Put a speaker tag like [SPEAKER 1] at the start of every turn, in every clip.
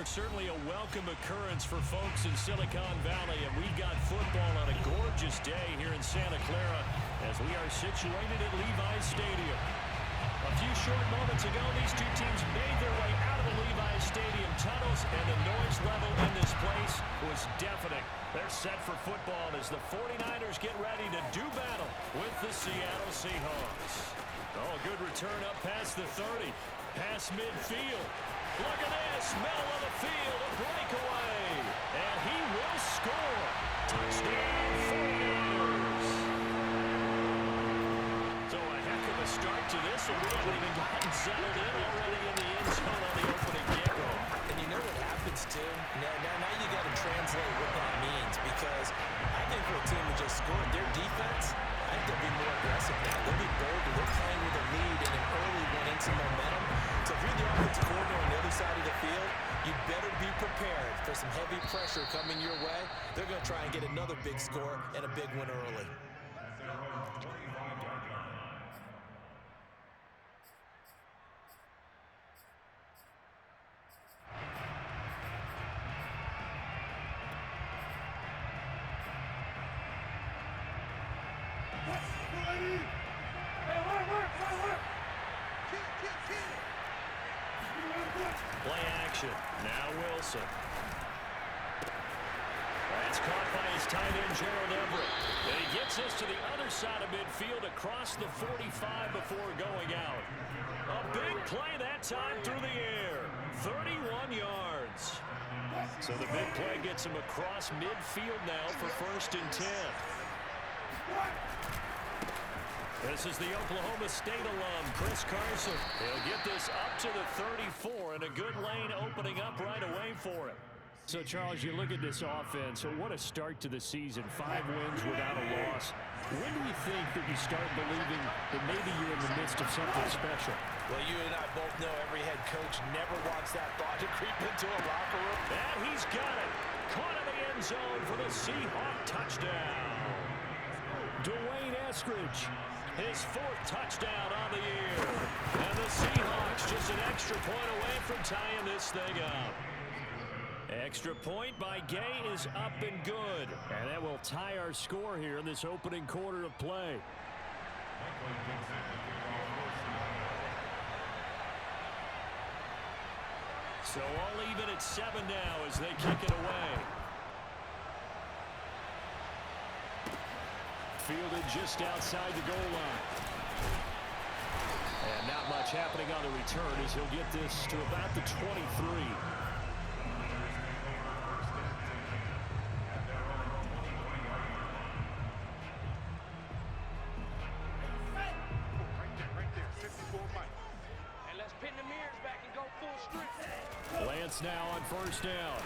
[SPEAKER 1] Certainly a welcome occurrence for folks in Silicon Valley, and we've got football on a gorgeous day here in Santa Clara as we are situated at Levi's Stadium. A few short moments ago, these two teams made their way out of the Levi's Stadium tunnels, and the noise level in this place was deafening. They're set for football as the 49ers get ready to do battle with the Seattle Seahawks. Oh, good return up past the 30, past midfield. Look at this, middle of the field, a breakaway, and he will score. Touchdown, 49ers. So a heck of a start to this, and we haven't even gotten settled in already in the end zone on the opening kickoff.
[SPEAKER 2] And you know what happens, too? Now you got to translate what that means, because I think for a team who just scored, their defense, I think they'll be more aggressive now. They'll be bolder. They're playing with a lead and an early one and some momentum. So if you're the offensive coordinator on the other side of the field, you better be prepared for some heavy pressure coming your way. They're going to try and get another big score and a big one early.
[SPEAKER 1] Play action. Now Wilson. That's caught by his tight end, Gerald Everett. And he gets this to the other side of midfield across the 45 before going out. A big play that time through the air. 31 yards. So the big play gets him across midfield now for 1st and 10. This is the Oklahoma State alum, Chris Carson. He'll get this up to the 34, and a good lane opening up right away for him. So, Charles, you look at this offense. So what a start to the season. 5 wins without a loss. When do you think that you start believing that maybe you're in the midst of something special?
[SPEAKER 2] Well, you and I both know every head coach never wants that thought to creep into a locker room.
[SPEAKER 1] And he's got it. Caught in the end zone for the Seahawk touchdown. Dwayne Eskridge. His 4th touchdown on the year. And the Seahawks just an extra point away from tying this thing up. Extra point by Gay is up and good. And that will tie our score here in this opening quarter of play. So all even at 7 now as they kick it away. Fielded just outside the goal line. And not much happening on the return as he'll get this to about the 23.
[SPEAKER 3] And let's pin the mirrors back and go full strength.
[SPEAKER 1] Lance now on 1st down.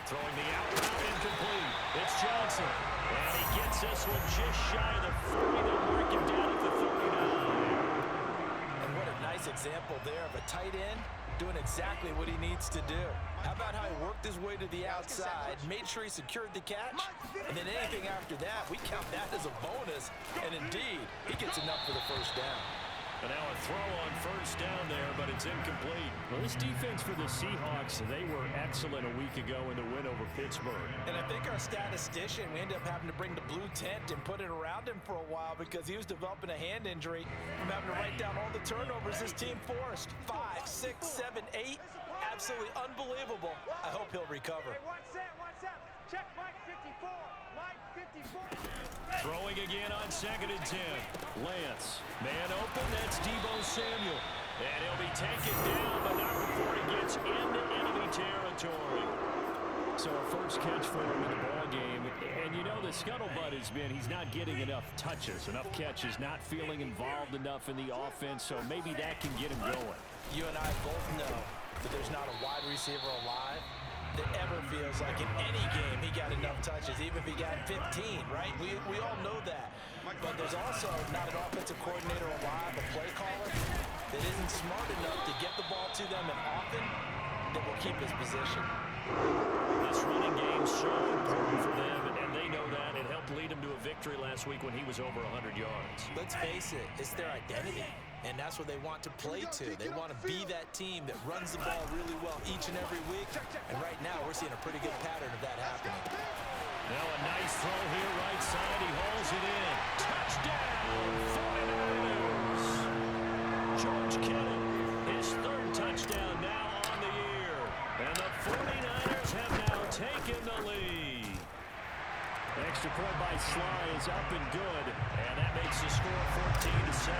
[SPEAKER 1] Throwing the out route incomplete. It's Johnson. And he gets this one just shy of the 40. They'll mark him down at the 39.
[SPEAKER 2] And what a nice example there of a tight end doing exactly what he needs to do. How about how he worked his way to the outside, made sure he secured the catch, and then anything after that, we count that as a bonus. And indeed, he gets enough for the 1st down.
[SPEAKER 1] And now a throw on 1st down there, but it's incomplete. Well, this defense for the Seahawks, they were excellent a week ago in the win over Pittsburgh.
[SPEAKER 2] And I think our statistician, we ended up having to bring the blue tent and put it around him for a while because he was developing a hand injury from having to write down all the turnovers this team forced. 5, 6, 7, 8. Absolutely unbelievable. I hope he'll recover.
[SPEAKER 3] Hey, what's that? Check Mike 54. Mike 54.
[SPEAKER 1] Throwing again on 2nd and 10. Lance. Man open. That's Deebo Samuel. And he'll be taken down, but not before he gets into enemy territory. So a first catch for him in the ball game. And you know the scuttlebutt has been he's not getting enough touches, enough catches, not feeling involved enough in the offense. So maybe that can get him going.
[SPEAKER 2] You and I both know that there's not a wide receiver alive that ever feels like in any game he got enough touches, even if he got 15, right? We all know that. But there's also not an offensive coordinator alive, a play caller, that isn't smart enough to get the ball to them and often that will keep his position.
[SPEAKER 1] This running game's so important for them, and they know that. It helped lead him to a victory last week when he was over 100 yards.
[SPEAKER 2] Let's face it, it's their identity. And that's what they want to play to. They want to be that team that runs the ball really well each and every week. And right now, we're seeing a pretty good pattern of that happening.
[SPEAKER 1] Now a nice throw here, right side. He hauls it in. Touchdown, 49ers. George Kittle, his third touchdown now on the year. And the 49ers have now taken the lead. The extra point by Sly is up and good. And that makes the score 14-7.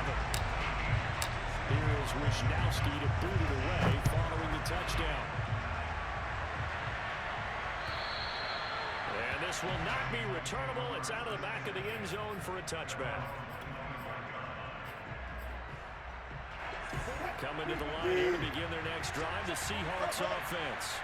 [SPEAKER 1] Here is Wisnowski to boot it away following the touchdown. And this will not be returnable. It's out of the back of the end zone for a touchback. Coming to the line here to begin their next drive, the Seahawks offense.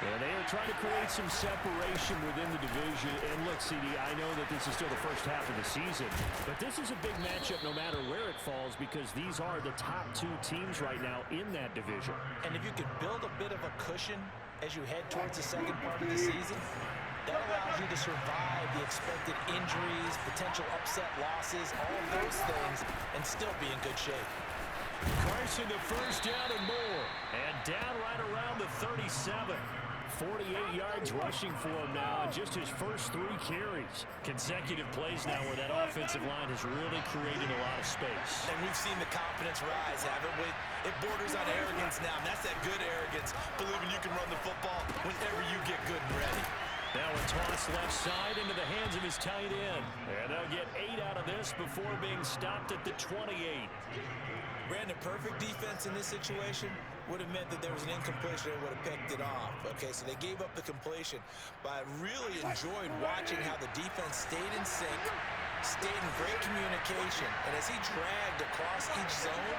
[SPEAKER 1] And they are trying to create some separation within the division. And look, CD, I know that this is still the first half of the season, but this is a big matchup no matter where it falls because these are the top two teams right now in that division.
[SPEAKER 2] And if you could build a bit of a cushion as you head towards the second part of the season, that allows you to survive the expected injuries, potential upset losses, all of those things, and still be in good shape.
[SPEAKER 1] Carson to first down and more. And down right around the 37. 48 yards rushing for him now, and just his first 3 carries. Consecutive plays now where that offensive line has really created a lot of space.
[SPEAKER 2] And we've seen the confidence rise, haven't we? It borders on arrogance now, and that's that good arrogance, believing you can run the football whenever you get good and ready.
[SPEAKER 1] Now a toss left side into the hands of his tight end. And they'll get 8 out of this before being stopped at the 28.
[SPEAKER 2] Brandon, perfect defense in this situation would have meant that there was an incompletion and would have picked it off. Okay, so they gave up the completion. But I really enjoyed watching how the defense stayed in sync, stayed in great communication. And as he dragged across each zone,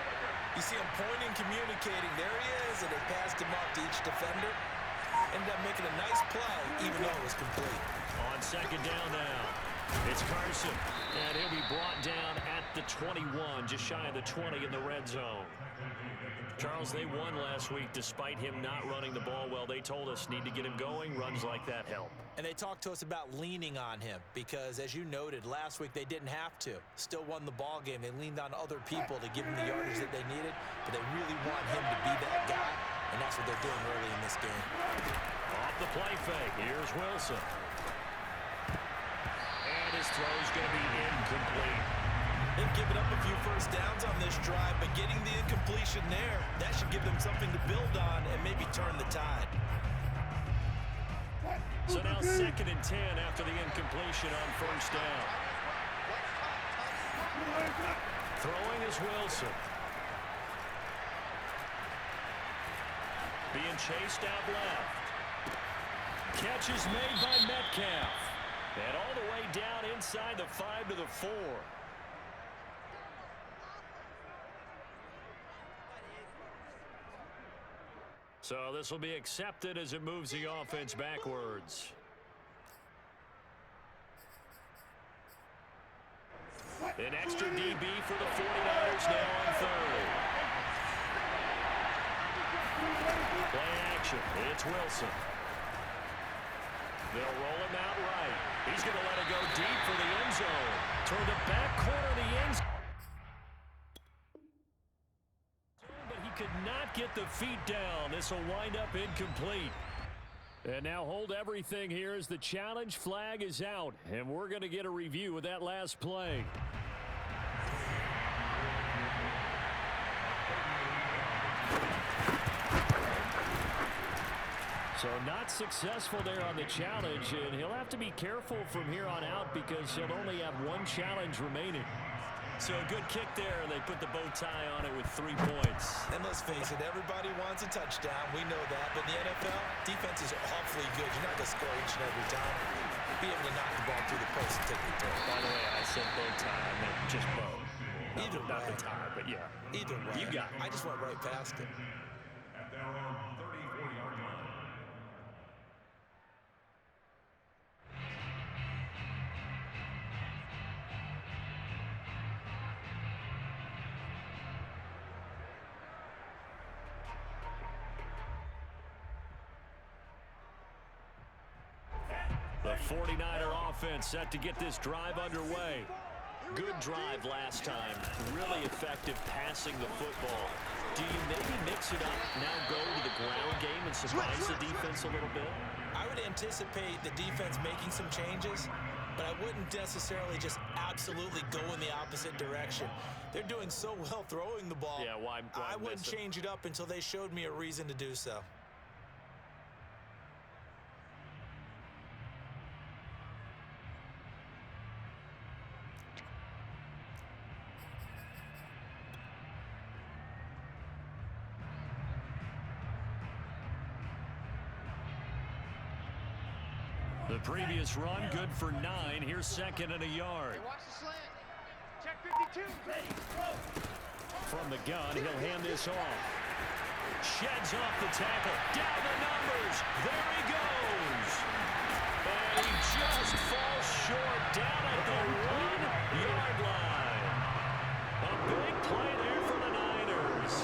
[SPEAKER 2] you see him pointing, communicating. There he is, and they passed him off to each defender. Ended up making a nice play, even though it was complete.
[SPEAKER 1] On second down now, it's Carson. And he'll be brought down at the 21, just shy of the 20 in the red zone. Charles, they won last week despite him not running the ball well. They told us need to get him going. Runs like that help.
[SPEAKER 2] And they talked to us about leaning on him because, as you noted, last week they didn't have to. Still won the ball game. They leaned on other people to give them the yardage that they needed, but they really want him to be that guy, and that's what they're doing early in this game.
[SPEAKER 1] Off the play fake. Here's Wilson. And his throw's going to be incomplete.
[SPEAKER 2] They've given up a few first downs on this drive, but getting the incompletion there, that should give them something to build on and maybe turn the tide.
[SPEAKER 1] So now 2nd and 10 after the incompletion on first down. Throwing is Wilson. Being chased out left. Catch is made by Metcalf. And all the way down inside the 5 to the 4. So this will be accepted as it moves the offense backwards. An extra DB for the 49ers now on 3rd. Play action. It's Wilson. They'll roll him out right. He's going to let it go deep for the end zone. Toward the back corner of the end zone. But he could not get the feet down. This will wind up incomplete. And now hold everything here as the challenge flag is out. And we're going to get a review of that last play. So not successful there on the challenge, and he'll have to be careful from here on out because he'll only have 1 challenge remaining. So a good kick there, and they put the bow tie on it with 3 points.
[SPEAKER 2] And let's face it, everybody wants a touchdown. We know that. But in the NFL, defense is awfully good. You're not going to score each and every time. Be able to knock the ball through the post and take the turn.
[SPEAKER 1] By the way, I said bow tie. I meant just bow.
[SPEAKER 2] Either way.
[SPEAKER 1] Not the tie, but yeah.
[SPEAKER 2] Either way.
[SPEAKER 1] You got it.
[SPEAKER 2] I just went right past it.
[SPEAKER 4] At their own 34-yard line.
[SPEAKER 1] The 49er offense set to get this drive underway. Good drive last time. Really effective passing the football. Do you maybe mix it up, now go to the ground game and surprise the defense a little bit?
[SPEAKER 2] I would anticipate the defense making some changes, but I wouldn't necessarily just absolutely go in the opposite direction. They're doing so well throwing the ball.
[SPEAKER 1] Yeah, why
[SPEAKER 2] I wouldn't change it up until they showed me a reason to do so.
[SPEAKER 1] The previous run, good for 9. Here's second and a yard.
[SPEAKER 3] Watch the slant. Check 52.
[SPEAKER 1] From the gun, he'll hand this off. Sheds off the tackle. Down the numbers. There he goes. And he just falls short down at the 1-yard line. A big play there for the Niners.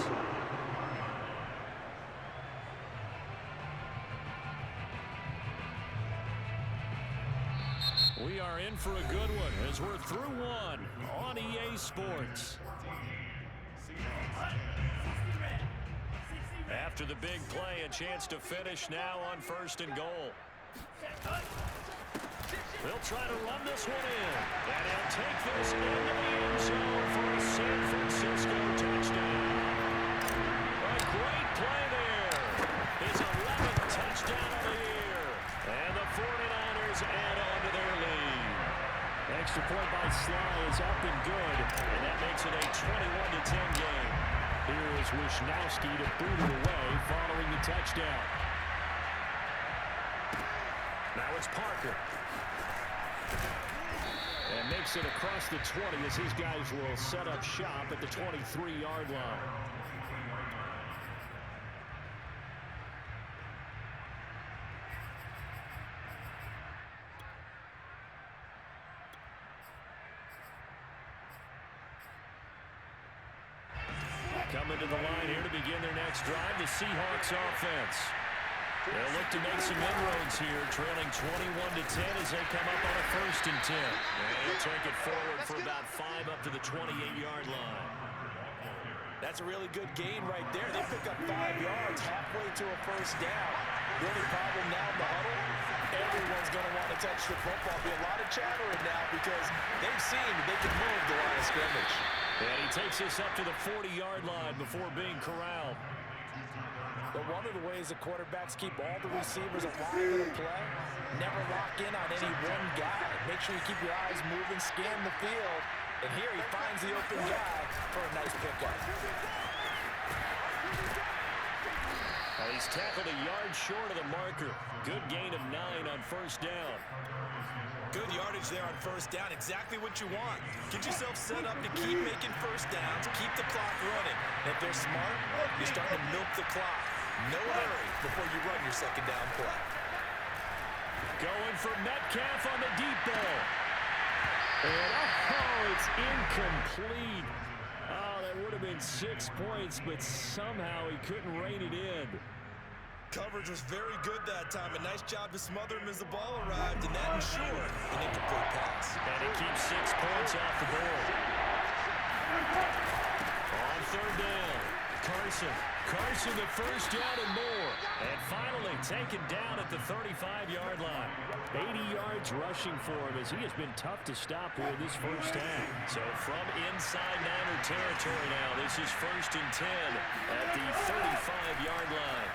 [SPEAKER 1] We are in for a good one as we're through one on EA Sports. After the big play, a chance to finish now on 1st and goal. They'll try to run this one in, and he'll take this into the end zone for a San Francisco touchdown. A great play there. His 11th touchdown of the year, and the 49ers add on to their lead. Extra point by Sly is up and good, and that makes it a 21-10 game. Here is Wisnowski to boot it away following the touchdown. Now it's Parker. And makes it across the 20 as his guys will set up shop at the 23-yard line. Coming to the line here to begin their next drive, the Seahawks offense. They'll look to make some inroads here, trailing 21-10 as they come up on a 1st and 10. And he'll take it forward for about 5 up to the 28-yard line.
[SPEAKER 2] That's a really good gain right there. They pick up 5 yards halfway to a 1st down. The only problem now in the huddle, everyone's going to want to touch the football. Be a lot of chattering now because they've seen that they can move the line of scrimmage.
[SPEAKER 1] And he takes this up to the 40-yard line before being corralled.
[SPEAKER 2] But one of the ways the quarterbacks keep all the receivers alive in a play, never lock in on any one guy. Make sure you keep your eyes moving, scan the field, and here he finds the open guy for a nice pickup.
[SPEAKER 1] He's tackled a yard short of the marker. Good gain of 9 on 1st down.
[SPEAKER 2] Good yardage there on 1st down. Exactly what you want. Get yourself set up to keep making 1st downs, keep the clock running. And if they're smart, you're starting to milk the clock. No hurry before you run your 2nd down play.
[SPEAKER 1] Going for Metcalf on the deep ball. And it's incomplete. Oh, that would have been 6 points, but somehow he couldn't rein it in.
[SPEAKER 2] Coverage was very good that time. A nice job to smother him as the ball arrived, and that ensured an incomplete pass.
[SPEAKER 1] And he keeps 6 points off the board. On 3rd down, Carson the 1st down and more. And finally taken down at the 35-yard line. 80 yards rushing for him as he has been tough to stop here this 1st half. So from inside Niner territory now, this is 1st and 10 at the 35-yard line.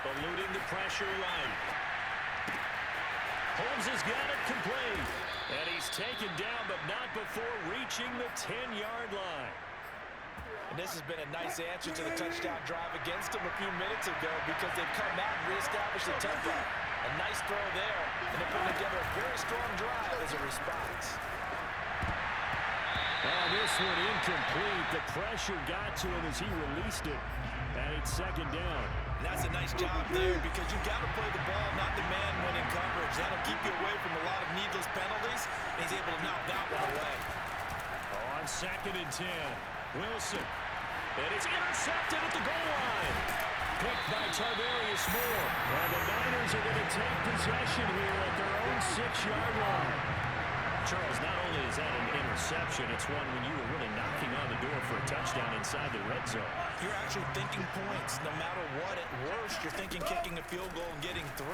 [SPEAKER 1] Eluding the pressure right. Holmes has got it complete. And he's taken down, but not before reaching the 10-yard line.
[SPEAKER 2] And this has been a nice answer to the touchdown drive against them a few minutes ago because they've come out and reestablished the tempo. A nice throw there, and they're putting together a very strong drive as a response.
[SPEAKER 1] Oh, this one incomplete. The pressure got to him as he released it. And it's 2nd down.
[SPEAKER 2] And that's a nice job there because you've got to play the ball, not the man when in coverage. That'll keep you away from a lot of needless penalties. And he's able to knock that one away.
[SPEAKER 1] On 2nd and 10, Wilson. And it's intercepted at the goal line. Picked by Tarvarius Moore. And the Niners are going to take possession here at their own 6-yard line. Charles, not only is that an interception, it's one when you were really knocking on the door for a touchdown inside the red zone.
[SPEAKER 2] You're actually thinking points. No matter what, at worst, you're thinking kicking a field goal and getting 3.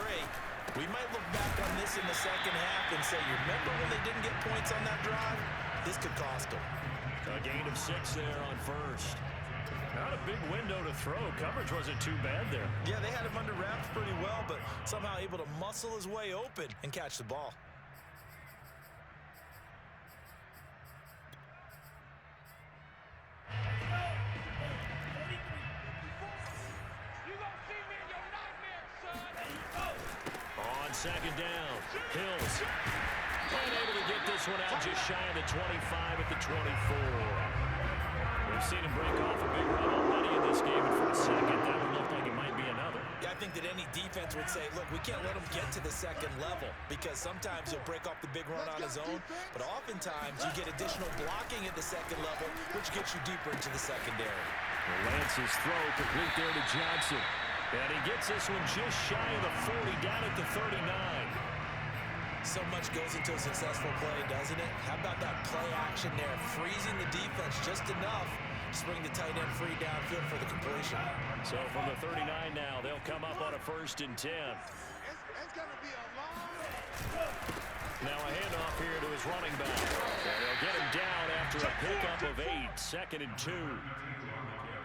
[SPEAKER 2] We might look back on this in the second half and say, you remember when they didn't get points on that drive? This could cost them.
[SPEAKER 1] A gain of 6 there on first. Not a big window to throw. Coverage wasn't too bad there.
[SPEAKER 2] Yeah, they had him under wraps pretty well, but somehow able to muscle his way open and catch the ball.
[SPEAKER 1] On second down, Hills. Unable to get this one out, just shy of the 25 at the 24. We've seen him break off a big run already in this game, and for a second, that would look like it might be another.
[SPEAKER 2] Yeah, I think that any defense would say, look, we can't let him get to the second level because sometimes he'll break off the big run on his own, but oftentimes you get additional blocking at the second level, which gets you deeper into the secondary.
[SPEAKER 1] Lance's throw complete there to Johnson. And he gets this one just shy of the 40, down at the 39.
[SPEAKER 2] So much goes into a successful play, doesn't it? How about that play action there, freezing the defense just enough to bring the tight end free downfield for the completion.
[SPEAKER 1] So from the 39 now, they'll come up on a 1st and 10.
[SPEAKER 3] It's going to be a long...
[SPEAKER 1] Now a handoff here to his running back. And they'll get him down after a pickup of 8, 2nd and 2.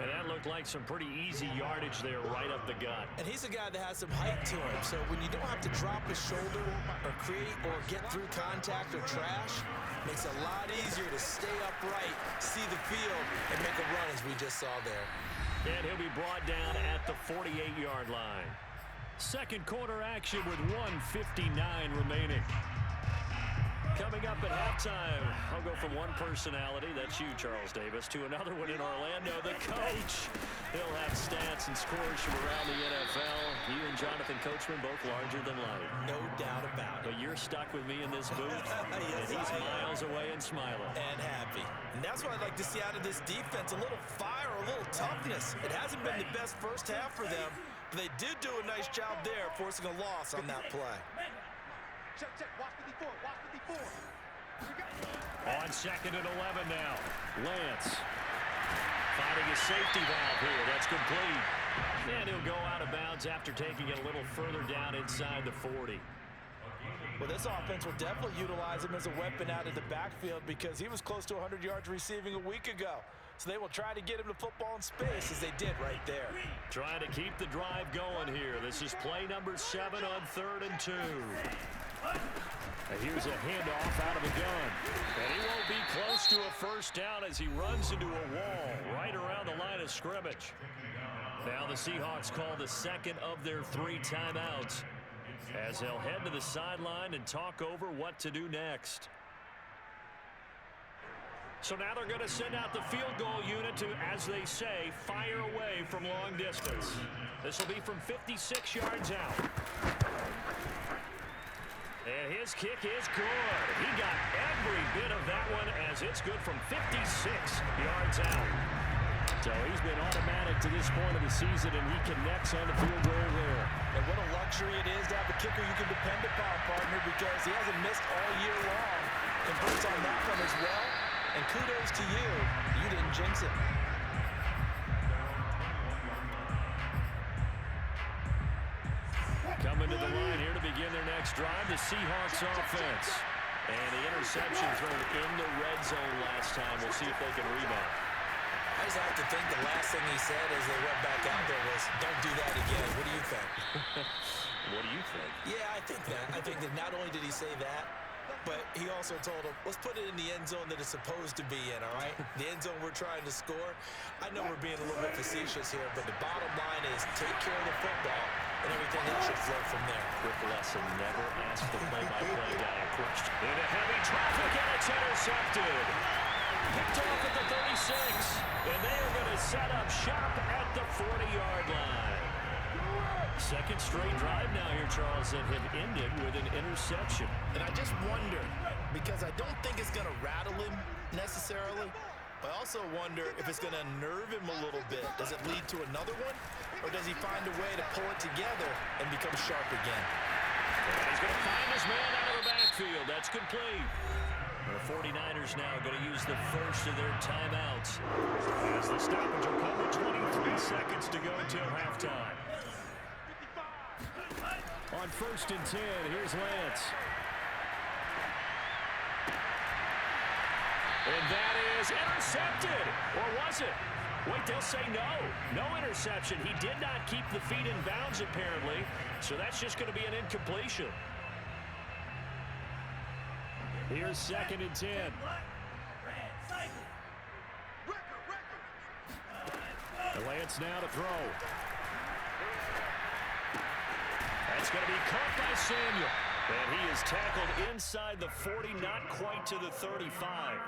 [SPEAKER 1] And that looked like some pretty easy yardage there right up the gut.
[SPEAKER 2] And he's a guy that has some height to him. So when you don't have to drop his shoulder or create or get through contact or trash, makes it a lot easier to stay upright, see the field, and make a run as we just saw there.
[SPEAKER 1] And he'll be brought down at the 48-yard line. Second quarter action with 1:59 remaining. Coming up at halftime, I'll go from one personality, that's you, Charles Davis, to another one in Orlando, the coach. He'll have stats and scores from around the NFL. You and Jonathan Coachman both larger than life.
[SPEAKER 2] No doubt about it.
[SPEAKER 1] But you're stuck with me in this booth,
[SPEAKER 2] Yes,
[SPEAKER 1] and he's
[SPEAKER 2] I am.
[SPEAKER 1] miles away and smiling.
[SPEAKER 2] And happy. And that's what I'd like to see out of this defense, a little fire, a little toughness. It hasn't been the best first half for them, but they did do a nice job there, forcing a loss on that play.
[SPEAKER 3] Check, check. Watch 54. Watch 54.
[SPEAKER 1] On 2nd and 11 now. Lance finding a safety valve here. That's complete. And he'll go out of bounds after taking it a little further down inside the 40.
[SPEAKER 2] Well, this offense will definitely utilize him as a weapon out of the backfield because he was close to 100 yards receiving a week ago. So they will try to get him the football in space as they did right there.
[SPEAKER 1] Trying to keep the drive going here. This is play number 7 on 3rd and 2. And here's a handoff out of the gun. And he won't be close to a first down as he runs into a wall right around the line of scrimmage. Now the Seahawks call the second of their 3 timeouts as they'll head to the sideline and talk over what to do next. So now they're going to send out the field goal unit to, as they say, fire away from long distance. This will be from 56 yards out. And his kick is good. He got every bit of that one as it's good from 56 yards out. So he's been automatic to this point of the season, and he connects on the field goal there.
[SPEAKER 2] And what a luxury it is to have a kicker you can depend upon, partner, because he hasn't missed all year long. Converts on that one as well. And kudos to you. You didn't jinx it.
[SPEAKER 1] Coming to the line here to begin their next drive, the Seahawks offense. And the interception thrown in the red zone last time. We'll see if they can rebound.
[SPEAKER 2] I just have to think the last thing he said as they went back out there was, don't do that again. What do you think?
[SPEAKER 1] What do you think?
[SPEAKER 2] Yeah, I think that. I think that not only did he say that, but he also told him, let's put it in the end zone that it's supposed to be in, all right? The end zone we're trying to score. I know we're being a little bit facetious here, but the bottom line is take care of the football, and everything else should flow from there.
[SPEAKER 1] Quick lesson, never ask the play-by-play guy a question. Into heavy traffic, and it's intercepted. Picked off at the 36, and they are going to set up shop at the 40-yard line. Second straight drive now here, Charles, that have ended with an interception.
[SPEAKER 2] And I just wonder, because I don't think it's going to rattle him necessarily, but I also wonder if it's going to unnerve him a little bit. Does it lead to another one, or does he find a way to pull it together and become sharp again?
[SPEAKER 1] And he's going to find his man out of the backfield. backfield. That's complete. The 49ers now going to use the first of their timeouts as the stoppage will come with 23 seconds to go until halftime. On 1st and 10, here's Lance. And that is intercepted. Or was it? Wait, they'll say no. No interception. He did not keep the feet in bounds, apparently. So that's just going to be an incompletion. Here's 2nd and 10. Lance now to throw. That's going to be caught by Samuel. And he is tackled inside the 40, not quite to the 35.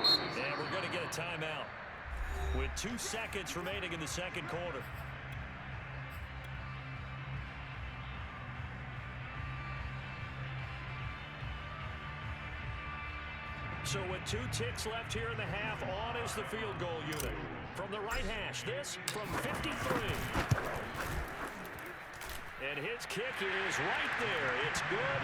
[SPEAKER 1] And we're going to get a timeout with 2 seconds remaining in the second quarter. So with 2 ticks left here in the half, on is the field goal unit. From the right hash, this from 53. And his kick is right there. It's good.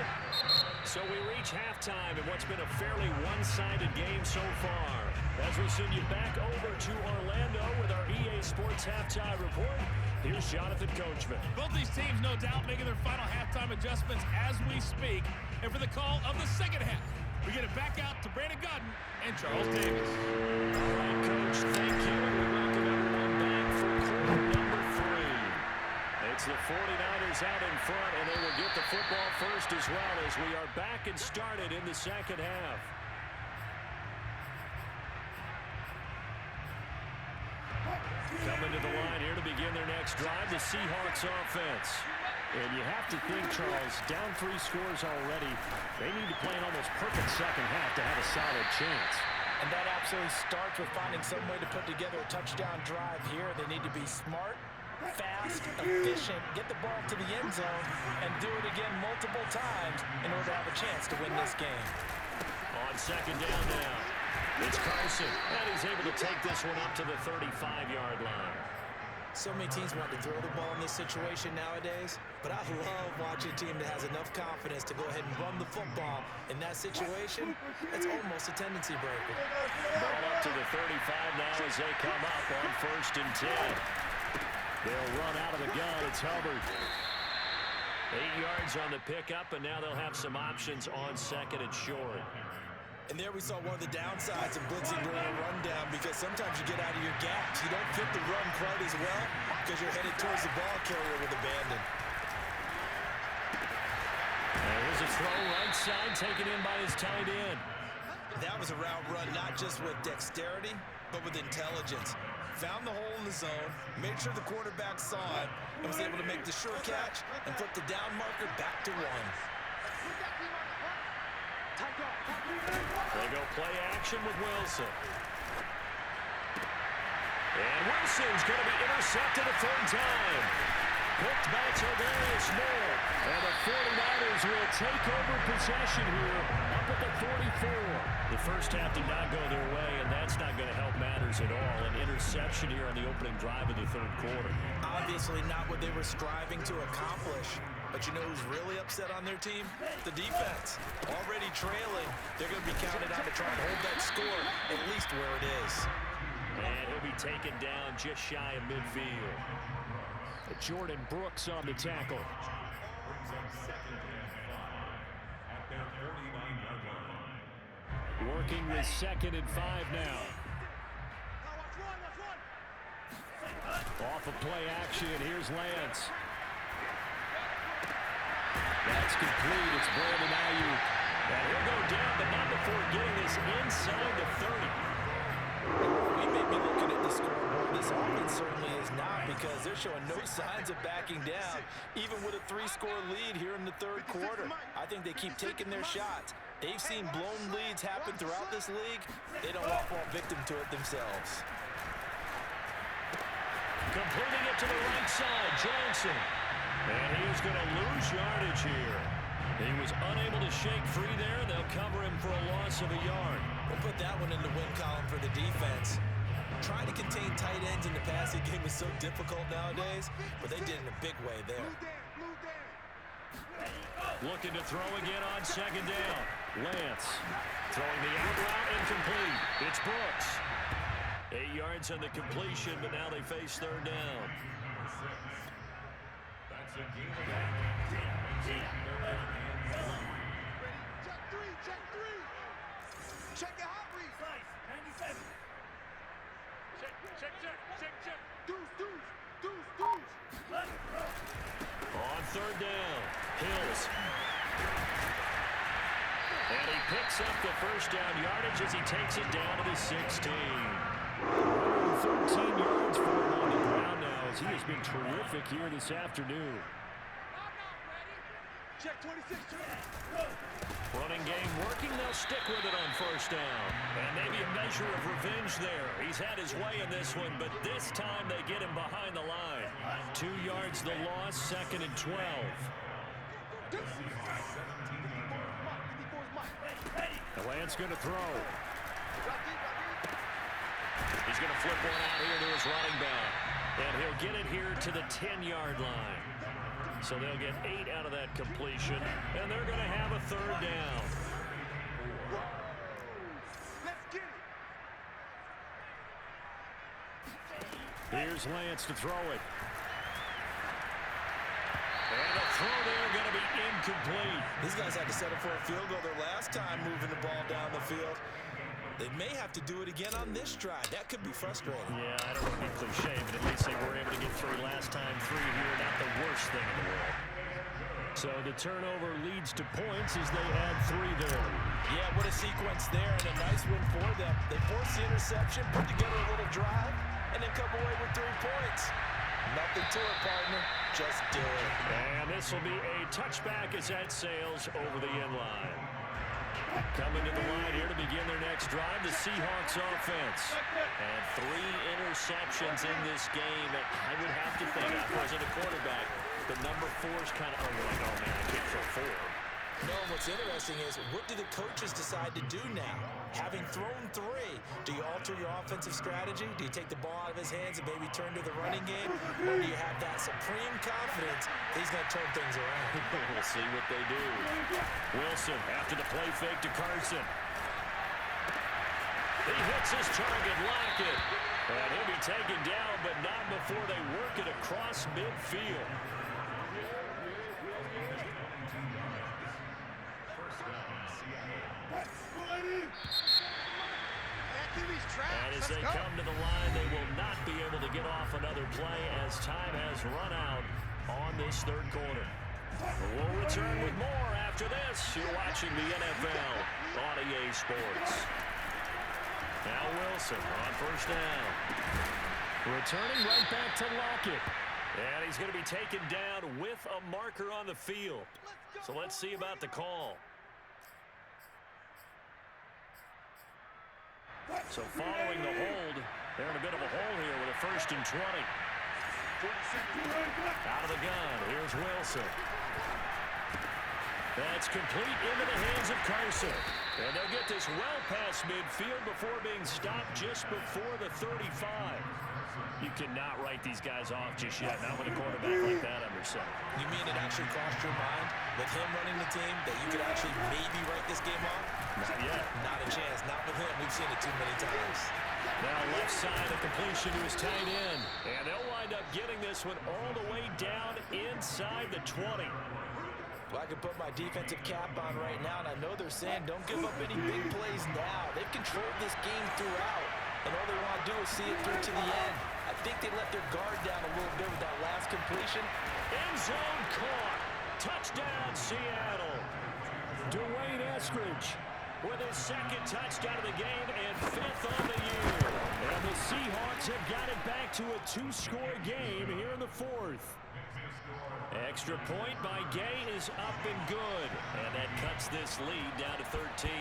[SPEAKER 1] So we reach halftime in what's been a fairly one-sided game so far. As we send you back over to Orlando with our EA Sports Halftime Report, here's Jonathan Coachman.
[SPEAKER 5] Both these teams, no doubt, making their final halftime adjustments as we speak. And for the call of the second half, we get it back out to Brandon Godden and Charles Davis.
[SPEAKER 1] All right, Coach, thank you. We welcome everyone back for quarter number 3. It's the 49ers out in front, and they will get the football first as well as we are back and started in the second half. Coming to the line here to begin their next drive, the Seahawks offense. And you have to think, Charles, down 3 scores already. They need to play an almost perfect second half to have a solid chance.
[SPEAKER 2] And that absolutely starts with finding some way to put together a touchdown drive here. They need to be smart, fast, efficient, get the ball to the end zone, and do it again multiple times in order to have a chance to win this game.
[SPEAKER 1] On second down now, it's Carson, and he's able to take this one up to the 35-yard line.
[SPEAKER 2] So many teams want to throw the ball in this situation nowadays, but I love watching a team that has enough confidence to go ahead and run the football. In that situation, it's almost a tendency breaker.
[SPEAKER 1] Ball up to the 35 now as they come up on 1st and 10. They'll run out of the gun. It's Hubbard. 8 yards on the pickup, and now they'll have some options on 2nd and short.
[SPEAKER 2] And there we saw one of the downsides of blitzing during a rundown, because sometimes you get out of your gaps. You don't fit the run quite as well because you're headed towards the ball carrier with abandon.
[SPEAKER 1] There's a throw right side taken in by his tight end.
[SPEAKER 2] That was a route run not just with dexterity, but with intelligence. Found the hole in the zone, made sure the quarterback saw it, and was able to make the sure catch and put the down marker back to 1.
[SPEAKER 1] They go play action with Wilson. And Wilson's going to be intercepted a 3rd time. Picked by Tavarius Moore. And the 49ers will take over possession here up at the 44. The first half did not go their way, and that's not going to help matters at all. An interception here on the opening drive of the 3rd quarter.
[SPEAKER 2] Obviously not what they were striving to accomplish. But you know who's really upset on their team? The defense. Already trailing. They're going to be counted on to try and hold that score at least where it is.
[SPEAKER 1] And he'll be taken down just shy of midfield. Jordan Brooks on the tackle. Working with 2nd and 5 now. Off of play action, here's Lance. That's complete. It's Brandon Ayuk. And he'll go down, but not before getting this inside the 30.
[SPEAKER 2] We may be looking at the scoreboard. This offense certainly is not, because they're showing no signs of backing down, even with a 3-score lead here in the 3rd quarter. I think they keep taking their shots. They've seen blown leads happen throughout this league. They don't want to fall victim to it themselves.
[SPEAKER 1] Completing it to the right side, Johnson. And he is going to lose yardage here. He was unable to shake free there. They'll cover him for a loss of a yard.
[SPEAKER 2] We'll put that one in the win column for the defense. Trying to contain tight ends in the passing game is so difficult nowadays, but they did it in a big way there.
[SPEAKER 1] Looking to throw again on second down. Lance throwing the out route incomplete. It's Brooks. 8 yards on the completion, but now they face third down.
[SPEAKER 4] That's a game of
[SPEAKER 3] Check three, check three. Check your hot read. Check. Deuce.
[SPEAKER 1] On third down, Hills. And he picks up the first down yardage as he takes it down to the 16. 13 yards for him on the ground now as he has been terrific here this afternoon.
[SPEAKER 3] Check 26.
[SPEAKER 1] Running game working, they'll stick with it on first down. And maybe a measure of revenge there. He's had his way in this one, but this time they get him behind the line. 2 yards the loss, 2nd and 12. Lance going to throw. He's going to flip one out here to his running back. And he'll get it here to the 10-yard line. So they'll get 8 out of that completion, and they're going to have a third down.
[SPEAKER 3] Let's get it.
[SPEAKER 1] Here's Lance to throw it. And the throw there going to be incomplete.
[SPEAKER 2] These guys had to settle for a field goal their last time moving the ball down the field. They may have to do it again on this drive. That could be frustrating.
[SPEAKER 1] Yeah, I don't want to be cliche, but at least they were able to get 3 last time. 3 here, not the worst thing in the world. So the turnover leads to points as they add 3 there.
[SPEAKER 2] Yeah, what a sequence there, and a nice win for them. They force the interception, put together a little drive, and then come away with 3 points. Nothing to it, partner. Just do it.
[SPEAKER 1] And this will be a touchback as that sails over the end line. Coming to the line here to begin their next drive, the Seahawks offense. And 3 interceptions in this game. I would have to think, if I wasn't a quarterback, the number 4 is kind of, oh man, I can't throw 4.
[SPEAKER 2] No, what's interesting is, what do the coaches decide to do now? Having thrown 3, do you alter your offensive strategy? Do you take the ball out of his hands and maybe turn to the running game? Or do you have that supreme confidence he's going to turn things around?
[SPEAKER 1] We'll see what they do. Wilson after the play fake to Carson. He hits his target, Lockett. And he'll be taken down, but not before they work it across midfield. And as they come to the line, they will not be able to get off another play as time has run out on this third quarter. We'll return with more after this. You're watching the NFL on EA Sports. Now Wilson on first down. Returning right back to Lockett. And he's going to be taken down with a marker on the field. So let's see about the call. So following the hold, they're in a bit of a hole here with a 1st and 20. Out of the gun, here's Wilson. That's complete into the hands of Carson. And they'll get this well past midfield before being stopped just before the 35. You cannot write these guys off just yet, not with a quarterback like that under center.
[SPEAKER 2] You mean it actually crossed your mind with him running the team that you could actually maybe write this game off?
[SPEAKER 1] Not yet.
[SPEAKER 2] Not a chance. Not with him. We've seen it too many times.
[SPEAKER 1] Now left side, a completion to his tight end. And they'll wind up getting this one all the way down inside the 20.
[SPEAKER 2] Well, I can put my defensive cap on right now, and I know they're saying don't give up any big plays now. They've controlled this game throughout, and all they want to do is see it through to the end. I think they let their guard down a little bit with that last completion.
[SPEAKER 1] End zone caught. Touchdown, Seattle. Dwayne Eskridge with his 2nd touchdown of the game and 5th on the year. And the Seahawks have got it back to a 2-score game here in the 4th. Extra point by Gay is up and good. And that cuts this lead down to 13.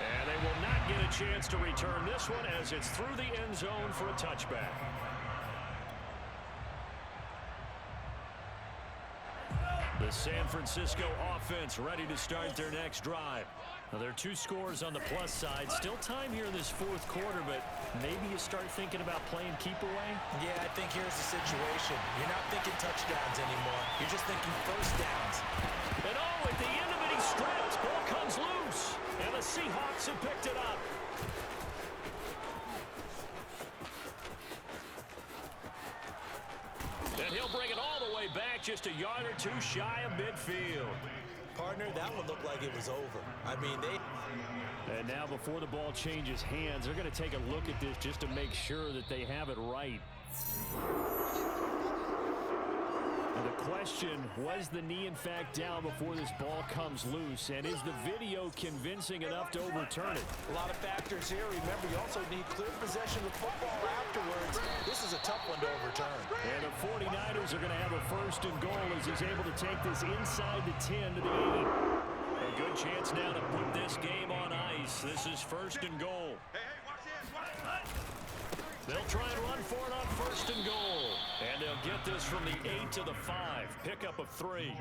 [SPEAKER 1] And they will not get a chance to return this one as it's through the end zone for a touchback. The San Francisco offense ready to start their next drive. Well, there are two scores on the plus side. Still time here in this fourth quarter, but maybe you start thinking about playing keep away?
[SPEAKER 2] Yeah, I think here's the situation. You're not thinking touchdowns anymore. You're just thinking first downs.
[SPEAKER 1] And oh, at the end of it, he stripped. Ball comes loose. And the Seahawks have picked it up. And he'll bring it all the way back, just a yard or two shy of midfield.
[SPEAKER 2] Partner, that one looked like it was over. I mean,
[SPEAKER 1] And now before the ball changes hands, they're going to take a look at this just to make sure that they have it right. And the question, was the knee in fact down before this ball comes loose? And is the video convincing enough to overturn it?
[SPEAKER 2] A lot of factors here. Remember, you also need clear possession of the football afterwards. This is a tough one to overturn.
[SPEAKER 1] And the 49ers are going to have a first and goal as he's able to take this inside the 10 to the 8. A good chance now to put this game on ice. This is first and goal.
[SPEAKER 3] Hey, watch this, watch this.
[SPEAKER 1] They'll try and run for it on first and goal. And they'll get this from the 8 to the 5. Pickup of 3.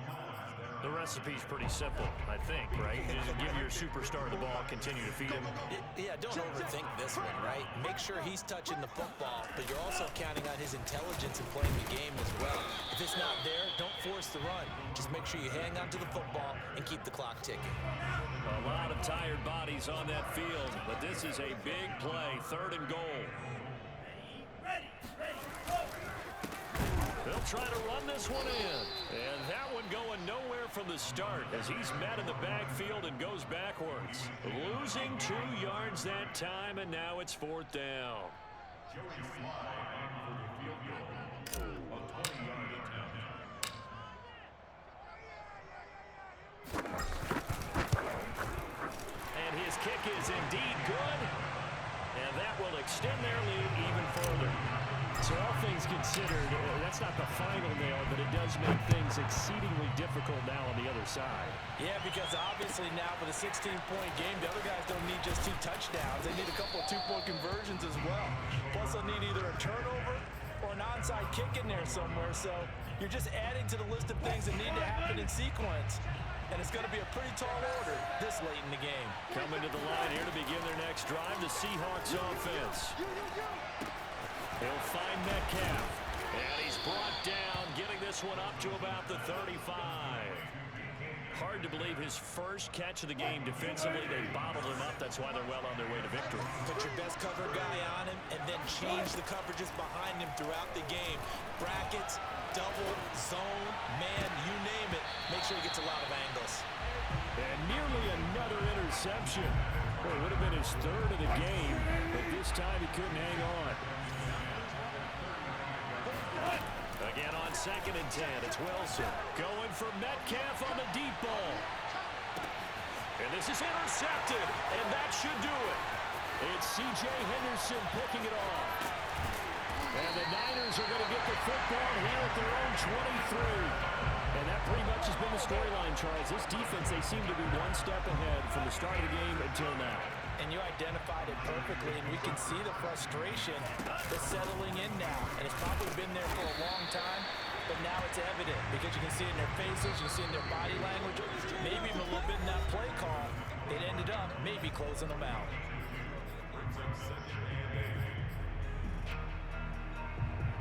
[SPEAKER 1] The recipe's pretty simple, I think, right? Just give your superstar the ball, continue to feed him.
[SPEAKER 2] Yeah, don't overthink this one, right? Make sure he's touching the football, but you're also counting on his intelligence in playing the game as well. If it's not there, don't force the run. Just make sure you hang on to the football and keep the clock ticking.
[SPEAKER 1] A lot of tired bodies on that field, but this is a big play, third and goal. They'll try to run this one in. And that one going nowhere from the start as he's met in the backfield and goes backwards. Losing 2 yards that time, and now it's fourth down. And his kick is indeed good. And that will extend their lead even further. So all things considered, that's not the final nail, but it does make things exceedingly difficult now on the other side.
[SPEAKER 2] Yeah, because obviously now with a 16-point game, the other guys don't need just 2 touchdowns. They need a couple of 2-point conversions as well. Plus they'll need either a turnover or an onside kick in there somewhere. So you're just adding to the list of things that need to happen in sequence. And it's going to be a pretty tall order this late in the game.
[SPEAKER 1] Coming to the line here to begin their next drive, the Seahawks offense. He'll find Metcalf. And he's brought down, getting this one up to about the 35. Hard to believe his first catch of the game defensively. They bottled him up. That's why they're well on their way to victory.
[SPEAKER 2] Put your best cover guy on him and then change the coverages behind him throughout the game. Brackets, double, zone, man, you name it. Make sure he gets a lot of angles.
[SPEAKER 1] And nearly another interception. Well, it would have been his third of the game, but this time he couldn't hang on. Again on 2nd and 10, it's Wilson going for Metcalf on the deep ball. And this is intercepted, and that should do it. It's C.J. Henderson picking it off. And the Niners are going to get the football here at their own 23. And that pretty much has been the storyline, Charles. This defense, they seem to be one step ahead from the start of the game until now.
[SPEAKER 2] And you identified it perfectly, and we can see the frustration that's settling in now. And it's probably been there for a long time, but now it's evident because you can see it in their faces, you can see it in their body language, maybe even a little bit in that play call. It ended up maybe closing them out.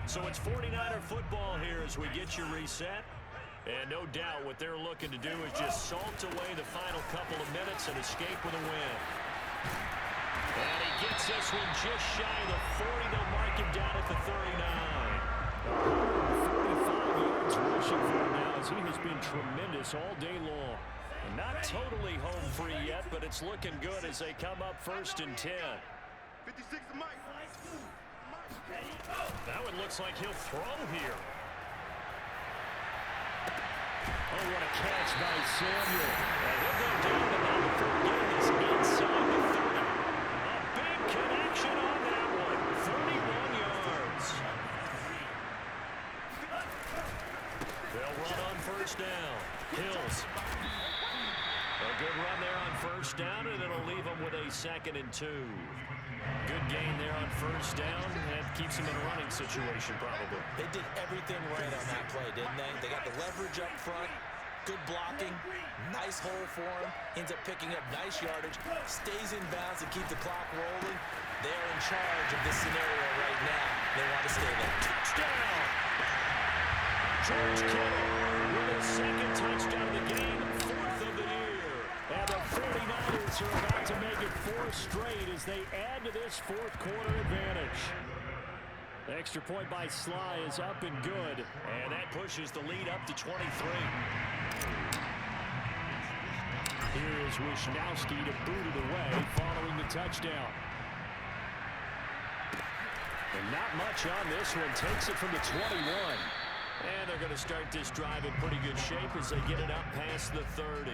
[SPEAKER 1] So it's 49er football here as we get you reset. And no doubt what they're looking to do is just salt away the final couple of minutes and escape with a win. And he gets this one just shy of the 40. They'll mark him down at the 39. 45 yards rushing for him now as he has been tremendous all day long. And not totally home free yet, but it's looking good as they come up 1st and 10.
[SPEAKER 3] 56 to Mike.
[SPEAKER 1] That one looks like he'll throw here. Oh, what a catch by Samuel. And he'll go down, but now the third game is inside the 30. A big connection on that one. 31 yards. They'll run on 1st down. Hills. A good run there on 1st down, and it'll leave them with a 2nd and 2. Good gain there on 1st down. That keeps them in a running situation, probably.
[SPEAKER 2] They did everything right on that play, didn't they? They got the leverage up front. Good blocking, nice hole for him. Ends up picking up nice yardage, stays in bounds to keep the clock rolling. They're in charge of this scenario right now. They want to stay there.
[SPEAKER 1] Touchdown! George Kittle with his second touchdown of the game, 4th of the year. And the 49ers are about to make it 4 straight as they add to this fourth quarter advantage. The extra point by Sly is up and good, and that pushes the lead up to 23. Here is Wisnowski to boot it away following the touchdown. And not much on this one. Takes it from the 21. And they're going to start this drive in pretty good shape as they get it up past the 30.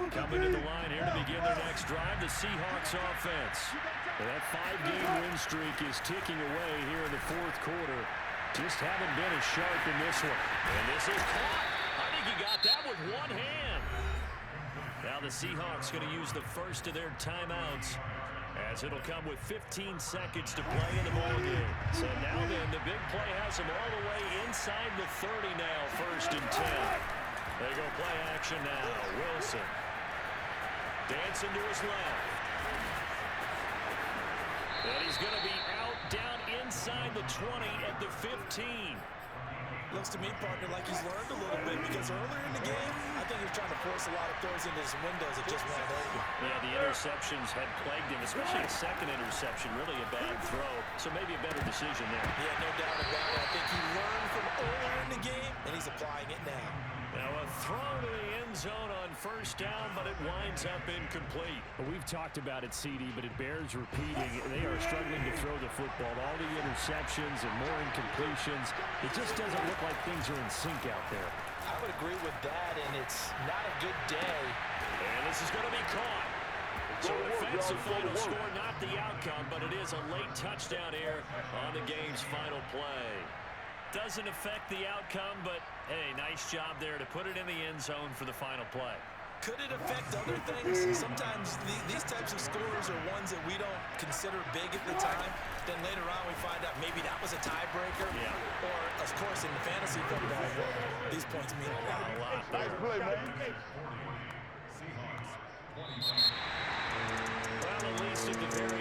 [SPEAKER 1] Coming to the line here to begin their next drive, the Seahawks offense. And that 5-game win streak is ticking away here in the fourth quarter. Just haven't been as sharp in this one. And this is caught. I think he got that with one hand. Now the Seahawks going to use the first of their timeouts, as it'll come with 15 seconds to play in the ballgame. So now then, the big play has them all the way inside the 30 now, 1st and 10. They go play action now. Wilson dancing to his left. And he's going to be out down inside the 20 at the 15.
[SPEAKER 2] Looks to me, partner, like he's learned a little bit, because earlier in the game, I think he was trying to force a lot of throws into some windows that just weren't open.
[SPEAKER 1] Yeah, the interceptions had plagued him, especially a second interception, really a bad throw. So maybe a better decision there.
[SPEAKER 2] Yeah, no doubt about it. I think he learned from earlier in the game, and he's applying it now.
[SPEAKER 1] Now a throw to the end zone on 1st down, but it winds up incomplete.
[SPEAKER 5] Well, we've talked about it, CD, but it bears repeating. They are struggling to throw the football. All the interceptions and more incompletions. It just doesn't look like things are in sync out there.
[SPEAKER 2] I would agree with that, and it's not a good day.
[SPEAKER 1] And this is going to be caught. So defensive final score, not the outcome, but it is a late touchdown here on the game's final play. Doesn't affect the outcome, but hey, nice job there to put it in the end zone for the final play.
[SPEAKER 2] Could it affect other things? Sometimes these types of scores are ones that we don't consider big at the time. Then later on we find out maybe that was a tiebreaker.
[SPEAKER 1] Yeah.
[SPEAKER 2] Or, of course, in the fantasy football world, these points mean a lot.
[SPEAKER 1] A lot there.
[SPEAKER 3] Nice play, man.
[SPEAKER 1] Well, at least at the very